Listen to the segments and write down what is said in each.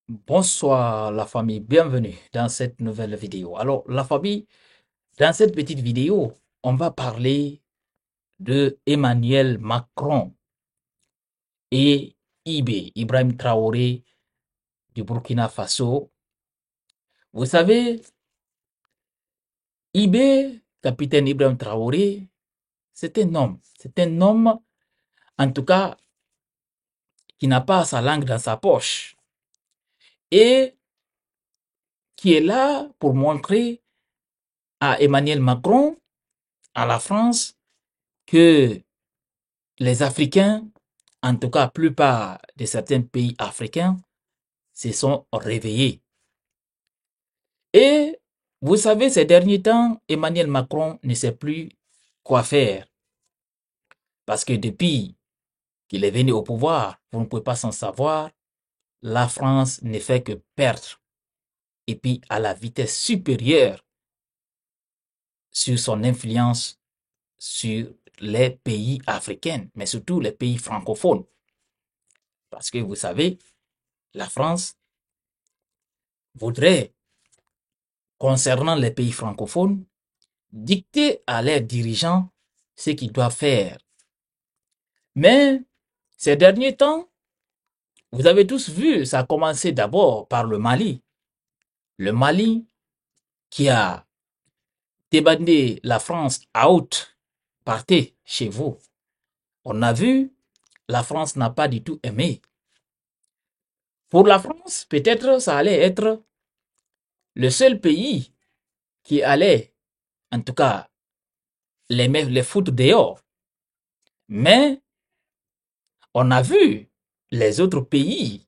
Bonsoir la famille, bienvenue dans cette nouvelle vidéo. Alors la famille, dans cette petite vidéo, on va parler de Emmanuel Macron et Ibrahim Traoré du Burkina Faso. Vous savez, capitaine Ibrahim Traoré, c'est un homme en tout cas qui n'a pas sa langue dans sa poche et qui est là pour montrer à Emmanuel Macron, à la France, que les Africains, en tout cas la plupart de certains pays africains, se sont réveillés. Et vous savez, ces derniers temps, Emmanuel Macron ne sait plus quoi faire. Parce que depuis qu'il est venu au pouvoir, vous ne pouvez pas s'en savoir, la France ne fait que perdre. Et puis à la vitesse supérieure sur son influence sur les pays africains, mais surtout les pays francophones. Parce que vous savez, la France voudrait, concernant les pays francophones, dicter à leurs dirigeants ce qu'ils doivent faire. Mais ces derniers temps, vous avez tous vu, ça a commencé d'abord par le Mali. Le Mali qui a débandé la France out, partez chez vous. On a vu, la France n'a pas du tout aimé. Pour la France, peut-être ça allait être le seul pays qui allait, en tout cas, les foutre dehors. Mais on a vu les autres pays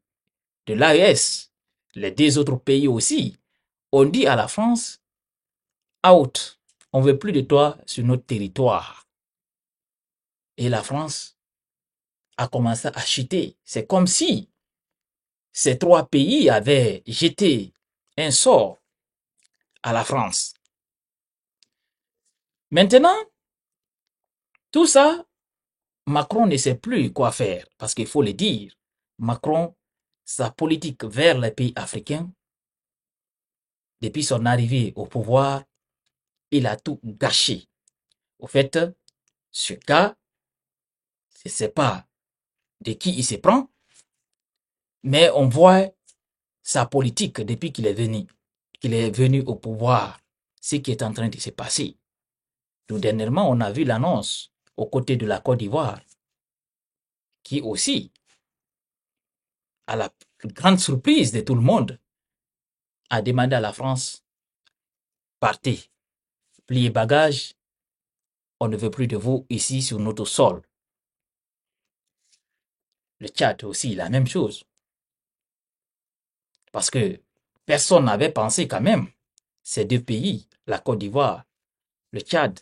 de l'AES, les deux autres pays aussi, ont dit à la France, out, on ne veut plus de toi sur notre territoire. Et la France a commencé à chuter. C'est comme si ces trois pays avaient jeté un sort à la France. Maintenant, tout ça, Macron ne sait plus quoi faire, parce qu'il faut le dire. Macron, sa politique vers les pays africains, depuis son arrivée au pouvoir, il a tout gâché. Au fait, ce cas, je ne sais pas de qui il se prend, mais on voit sa politique depuis qu'il est venu au pouvoir, ce qui est en train de se passer. Tout dernièrement, on a vu l'annonce aux côtés de la Côte d'Ivoire, qui aussi, à la grande surprise de tout le monde, a demandé à la France, partez, pliez bagages, on ne veut plus de vous ici sur notre sol. Le Tchad aussi, la même chose. Parce que personne n'avait pensé quand même, ces deux pays, la Côte d'Ivoire, le Tchad,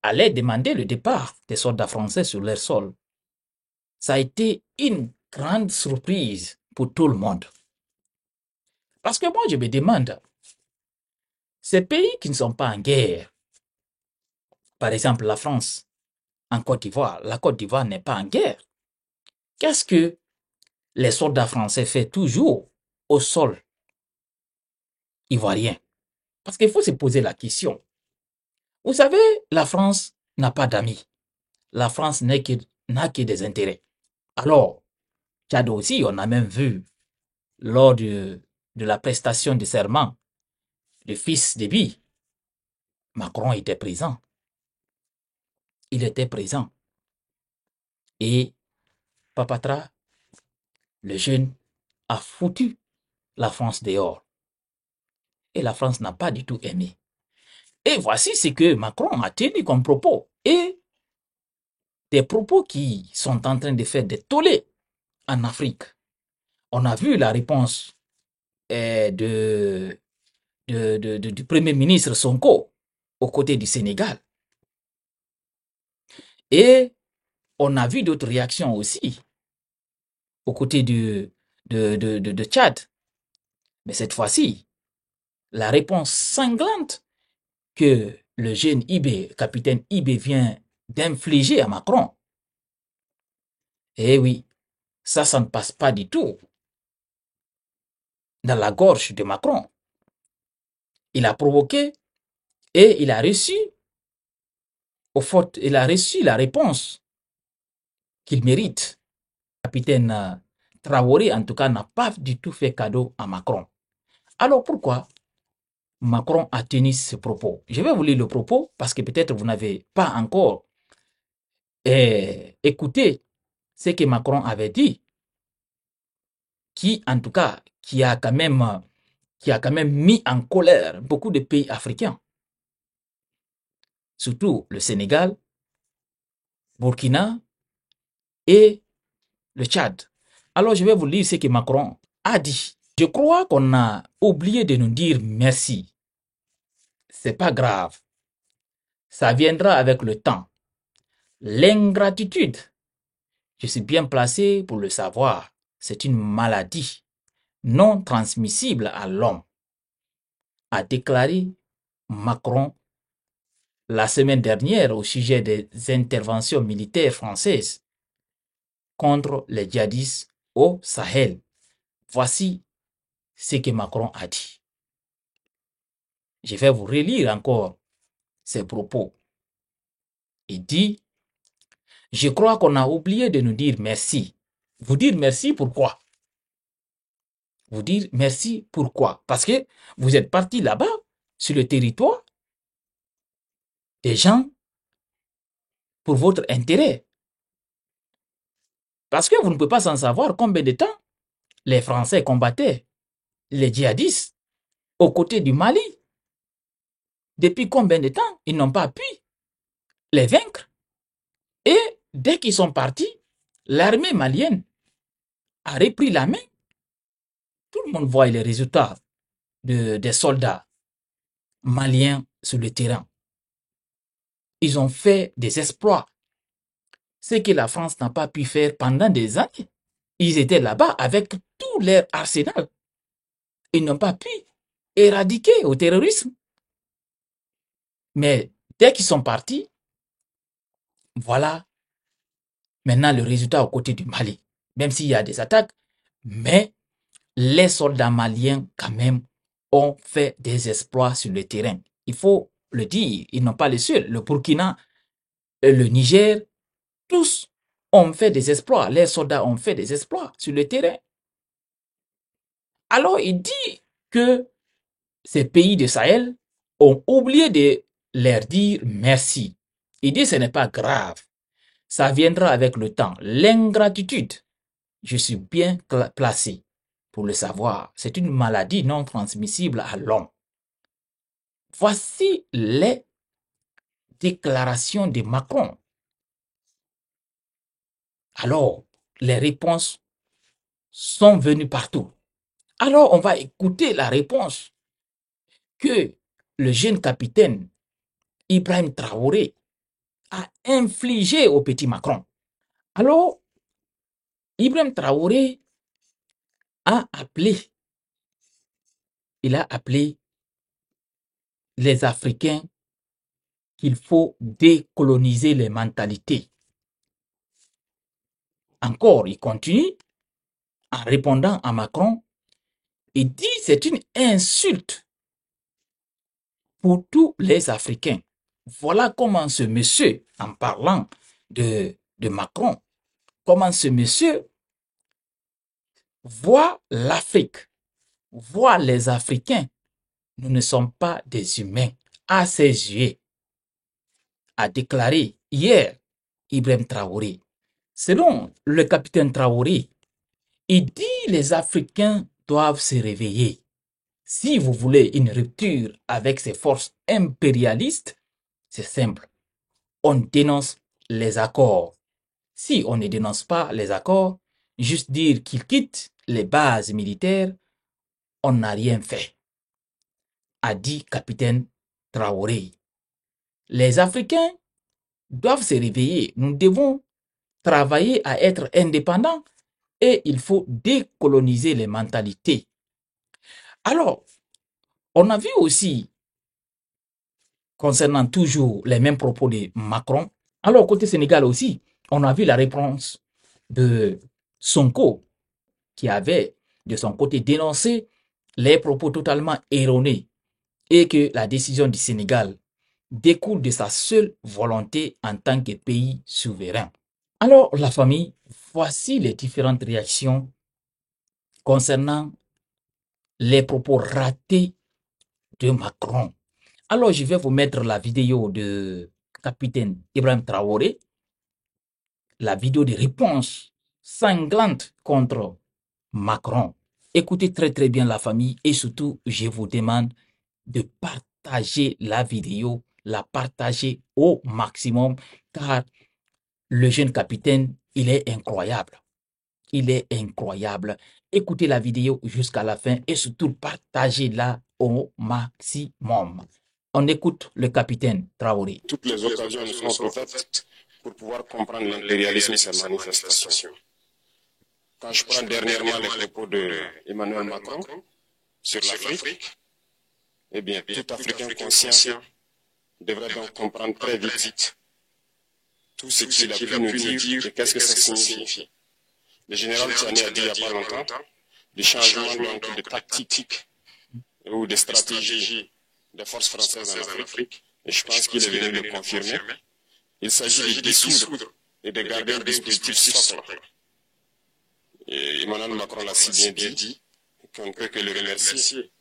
allaient demander le départ des soldats français sur leur sol. Ça a été une grande surprise pour tout le monde. Parce que moi, je me demande, ces pays qui ne sont pas en guerre, par exemple la France, en Côte d'Ivoire, la Côte d'Ivoire n'est pas en guerre. Qu'est-ce que les soldats français font toujours au sol ivoirien? Parce qu'il faut se poser la question. Vous savez, la France n'a pas d'amis. La France n'a que des intérêts. Alors, Tchad aussi, on a même vu lors de la prestation de serment du fils de Bi, Macron était présent. Il était présent. Et Papatra, le jeune, a foutu la France dehors. Et la France n'a pas du tout aimé. Et voici ce que Macron a tenu comme propos. Et des propos qui sont en train de faire des tollés en Afrique. On a vu la réponse du Premier ministre Sonko aux côtés du Sénégal. Et on a vu d'autres réactions aussi aux côtés de Tchad. Mais cette fois-ci, la réponse sanglante que le jeune capitaine Ibé vient d'infliger à Macron, eh oui, ça ne passe pas du tout. dans la gorge de Macron. Il a provoqué et il a reçu, il a reçu la réponse qu'il mérite. Le capitaine Traoré, en tout cas, n'a pas du tout fait cadeau à Macron. Alors pourquoi Macron a tenu ce propos? Je vais vous lire le propos parce que peut-être vous n'avez pas encore écouté ce que Macron avait dit, qui en tout cas, qui a quand même mis en colère beaucoup de pays africains, surtout le Sénégal, Burkina et le Tchad. Alors je vais vous lire ce que Macron a dit. Je crois qu'on a oublié de nous dire merci. C'est pas grave. Ça viendra avec le temps. L'ingratitude, je suis bien placé pour le savoir, c'est une maladie non transmissible à l'homme, a déclaré Macron la semaine dernière au sujet des interventions militaires françaises contre les djihadistes au Sahel. Voici ce que Macron a dit. Je vais vous relire encore ses propos. Il dit, je crois qu'on a oublié de nous dire merci. Vous dire merci pourquoi? Vous dire merci pourquoi? Parce que vous êtes parti là-bas, sur le territoire, des gens pour votre intérêt. Parce que vous ne pouvez pas s'en savoir combien de temps les Français combattaient les djihadistes aux côtés du Mali. Depuis combien de temps ils n'ont pas pu les vaincre. Et dès qu'ils sont partis, l'armée malienne a repris la main. Tout le monde voit les résultats des soldats maliens sur le terrain. Ils ont fait des exploits. Ce que la France n'a pas pu faire pendant des années. Ils étaient là-bas avec tout leur arsenal. Ils n'ont pas pu éradiquer le terrorisme. Mais dès qu'ils sont partis, voilà maintenant le résultat aux côtés du Mali. Même s'il y a des attaques, mais les soldats maliens quand même ont fait des exploits sur le terrain. Il faut le dire, ils n'ont pas les seuls. Le Burkina, le Niger, tous ont fait des exploits. Les soldats ont fait des exploits sur le terrain. Alors il dit que ces pays de Sahel ont oublié de leur dire merci. Il dit ce n'est pas grave. Ça viendra avec le temps. L'ingratitude, je suis bien placé pour le savoir. C'est une maladie non transmissible à l'homme. Voici les déclarations de Macron. Alors, les réponses sont venues partout. Alors, on va écouter la réponse que le jeune capitaine Ibrahim Traoré a infligée au petit Macron. Alors, Ibrahim Traoré il a appelé les Africains qu'il faut décoloniser les mentalités. Encore, il continue en répondant à Macron. Il dit que c'est une insulte pour tous les Africains. Voilà comment ce monsieur, en parlant de Macron, comment ce monsieur voit l'Afrique, voit les Africains. Nous ne sommes pas des humains à ses yeux, a déclaré hier Ibrahim Traoré. Selon le capitaine Traoré, il dit que les Africains doivent se réveiller. Si vous voulez une rupture avec ces forces impérialistes, c'est simple. On dénonce les accords. Si on ne dénonce pas les accords, juste dire qu'ils quittent les bases militaires, on n'a rien fait, a dit capitaine Traoré. Les Africains doivent se réveiller. Nous devons travailler à être indépendants et il faut décoloniser les mentalités. Alors, on a vu aussi, concernant toujours les mêmes propos de Macron, alors côté Sénégal aussi, on a vu la réponse de Sonko qui avait de son côté dénoncé les propos totalement erronés et que la décision du Sénégal découle de sa seule volonté en tant que pays souverain. Alors, la famille, voici les différentes réactions concernant les propos ratés de Macron. Alors, je vais vous mettre la vidéo de capitaine Ibrahim Traoré, la vidéo de réponse sanglante contre Macron. Écoutez très bien la famille et surtout, je vous demande de partager la vidéo, la partager au maximum car le jeune capitaine, il est incroyable. Il est incroyable. Écoutez la vidéo jusqu'à la fin et surtout partagez-la au maximum. On écoute le capitaine Traoré. Toutes les occasions nous sont offertes pour pouvoir comprendre l'impérialisme et sa manifestation. Quand je prends dernièrement les propos d'Emmanuel Macron sur l'Afrique, eh bien, tout Africain conscient devrait donc comprendre très vite tout ce qu'il a pu nous dire et qu'est-ce que ça signifie. Le général Tiani a dit il n'y a pas longtemps du changement donc de tactique ou de stratégie des forces françaises en Afrique, et je pense qu'il est venu le confirmer. Il s'agit de dissoudre et de garder un dispositif socle. Et Emmanuel Macron l'a si bien dit qu'on ne peut que le remercier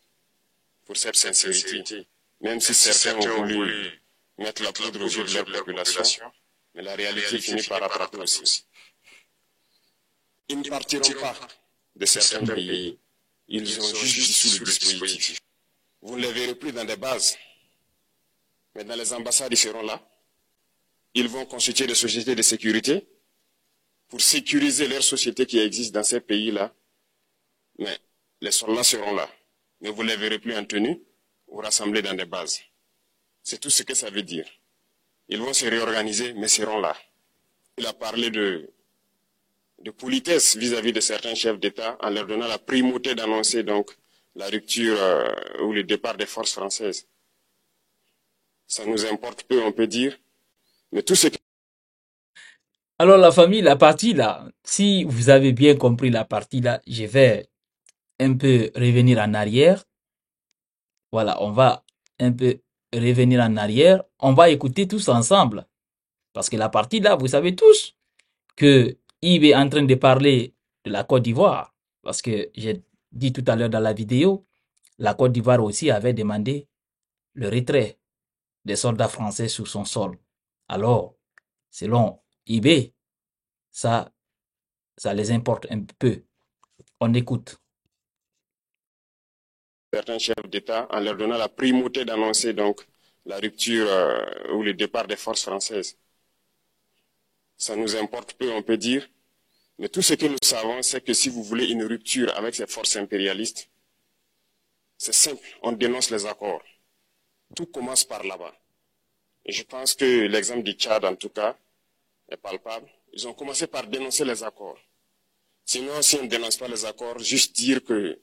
pour cette sincérité, même si certains ont voulu mettre la poudre aux yeux de leur population, mais la réalité finit par rattraper aussi. Ils ne partiront pas de certains pays, ils ont juste dissous le dispositif. Vous ne les verrez plus dans des bases, mais dans les ambassades, ils seront là. Ils vont constituer des sociétés de sécurité pour sécuriser leurs sociétés qui existent dans ces pays-là. Mais les soldats seront là. Mais vous ne les verrez plus en tenue ou rassemblés dans des bases. C'est tout ce que ça veut dire. Ils vont se réorganiser, mais seront là. Il a parlé de politesse vis-à-vis de certains chefs d'État en leur donnant la primauté d'annoncer donc la rupture ou le départ des forces françaises. Ça nous importe peu, on peut dire, mais tout ce que... Alors la famille, la partie là, si vous avez bien compris la partie là, je vais un peu revenir en arrière. Voilà, on va un peu revenir en arrière. On va écouter tous ensemble. Parce que la partie là, vous savez tous que Yves est en train de parler de la Côte d'Ivoire. Parce que j'ai dit tout à l'heure dans la vidéo, la Côte d'Ivoire aussi avait demandé le retrait des soldats français sur son sol. Alors, selon Yves, ça les importe un peu. On écoute. Certains chefs d'État en leur donnant la primauté d'annoncer donc la rupture ou le départ des forces françaises. Ça nous importe peu, on peut dire, mais tout ce que nous savons, c'est que si vous voulez une rupture avec ces forces impérialistes, c'est simple, on dénonce les accords. Tout commence par là-bas. Et je pense que l'exemple du Tchad, en tout cas, est palpable. Ils ont commencé par dénoncer les accords. Sinon, si on ne dénonce pas les accords, juste dire que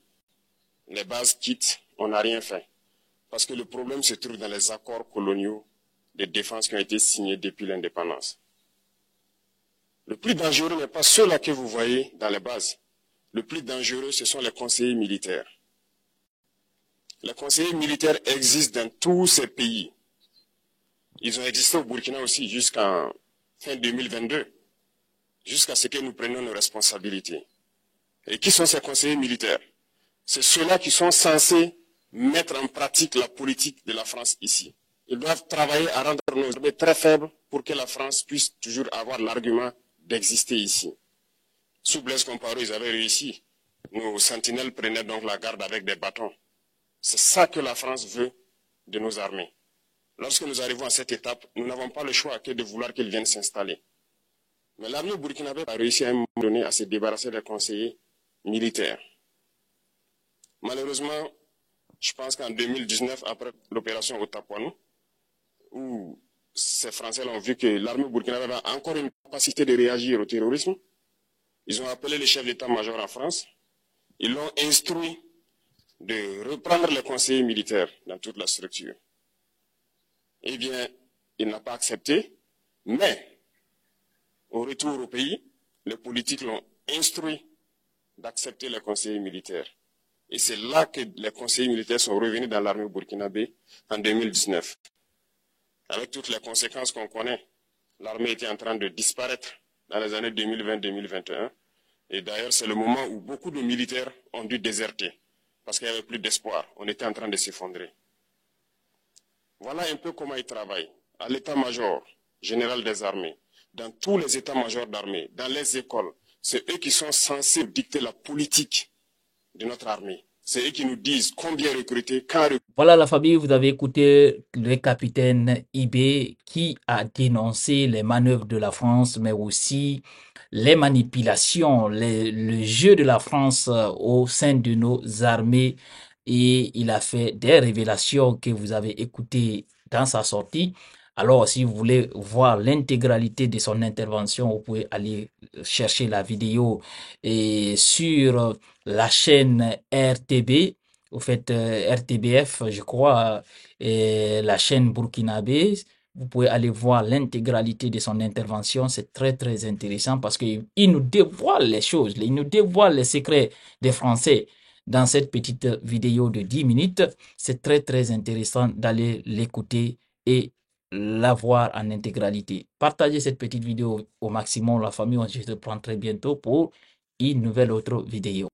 les bases quittent, on n'a rien fait. Parce que le problème se trouve dans les accords coloniaux de défense qui ont été signés depuis l'indépendance. Le plus dangereux n'est pas ceux-là que vous voyez dans les bases. Le plus dangereux, ce sont les conseillers militaires. Les conseillers militaires existent dans tous ces pays. Ils ont existé au Burkina aussi jusqu'en fin 2022, jusqu'à ce que nous prenions nos responsabilités. Et qui sont ces conseillers militaires? C'est ceux-là qui sont censés mettre en pratique la politique de la France ici. Ils doivent travailler à rendre nos armées très faibles pour que la France puisse toujours avoir l'argument d'exister ici. Sous Blaise Compaoré, ils avaient réussi. Nos sentinelles prenaient donc la garde avec des bâtons. C'est ça que la France veut de nos armées. Lorsque nous arrivons à cette étape, nous n'avons pas le choix que de vouloir qu'ils viennent s'installer. Mais l'armée burkinabé a réussi à un moment donné à se débarrasser des conseillers militaires. Malheureusement, je pense qu'en 2019, après l'opération Otapuanou, où ces Français ont vu que l'armée burkinabé avait encore une capacité de réagir au terrorisme, ils ont appelé le chef d'état-major en France, ils l'ont instruit de reprendre les conseillers militaires dans toute la structure. Eh bien, il n'a pas accepté, mais au retour au pays, les politiques l'ont instruit d'accepter les conseillers militaires. Et c'est là que les conseillers militaires sont revenus dans l'armée burkinabé en 2019. Avec toutes les conséquences qu'on connaît, l'armée était en train de disparaître dans les années 2020-2021. Et d'ailleurs, c'est le moment où beaucoup de militaires ont dû déserter parce qu'il n'y avait plus d'espoir. On était en train de s'effondrer. Voilà un peu comment ils travaillent. À l'état-major général des armées, dans tous les états-majors d'armée, dans les écoles, c'est eux qui sont censés dicter la politique de notre armée. C'est eux qui nous disent combien recruter, quand recruter. Voilà la famille, vous avez écouté le capitaine Ibé qui a dénoncé les manœuvres de la France, mais aussi les manipulations, le jeu de la France au sein de nos armées. Et il a fait des révélations que vous avez écoutées dans sa sortie. Alors, si vous voulez voir l'intégralité de son intervention, vous pouvez aller chercher la vidéo et sur la chaîne RTB. Au fait, RTBF, je crois, et la chaîne burkinabé, vous pouvez aller voir l'intégralité de son intervention. C'est très, très intéressant parce qu'il nous dévoile les choses, il nous dévoile les secrets des Français dans cette petite vidéo de 10 minutes. C'est très, très intéressant d'aller l'écouter et la voir en intégralité. Partagez cette petite vidéo au maximum, la famille. On se reprend très bientôt pour une nouvelle autre vidéo.